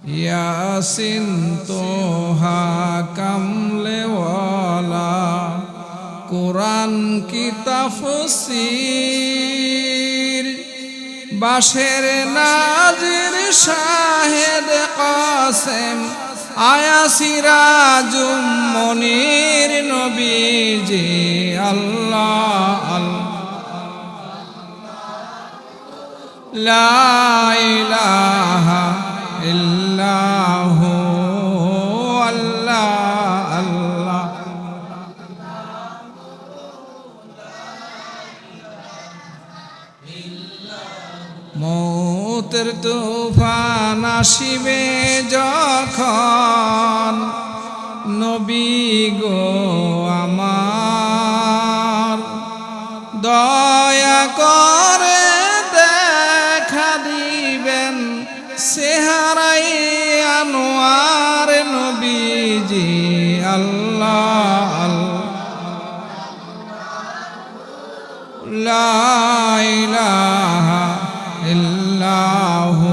ইয়াসিন তোহা কামলেওয়ালা কোরআন কি তাফসীর বাশের নাজির শাহেদ কাসেম আয়া সিরাজুম মনির নবীজি আল্লাহ আল্লাহ লা ইলাহা ইল্লাহু আল্লাহ আল্লাহ মৌতের তুফান আসিবে যখন নবী গো আমার দয়া করে দেখা দিবেন চেহারাই আনোয়ার নবীজি আল্লাহ লা ইলাহা ইল্লাহু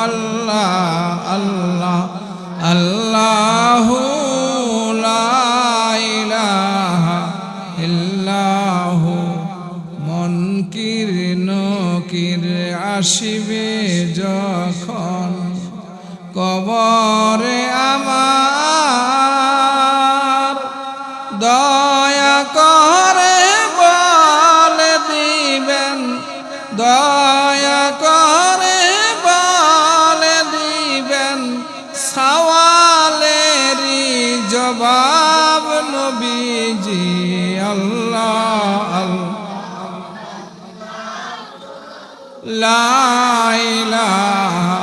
আল্লাহ আল্লাহ আল্লাহু লা ইলাহা ইল্লাহু মুনকির নকির আসিবে যখন কবরে আমার দয়া করে বলে দিবেন দয়া করে বলে দিবেন সওয়ালেরই জবাব নবীজি আল্লাহ লা ইলাহা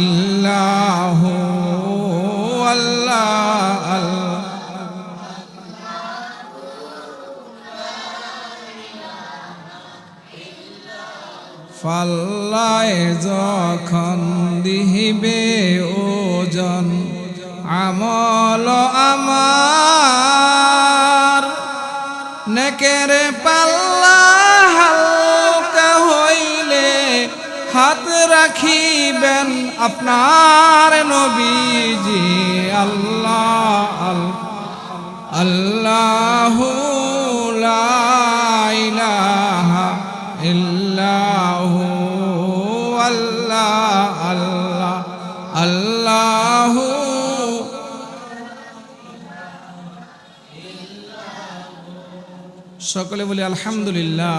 ইল্লাহু আল্লাহ আল্লাহ ফাল্লায় যখন দিহিবে ওজন আমল আমার নেকের পাল্লা হালকা হইলে হাত রাখিবেন আপনার নবীজি আল্লাহ আল্লাহু লা ইলাহা ইল্লাহু আল্লাহ আল্লাহ আল্লাহু সকলে বলি আলহামদুলিল্লাহ।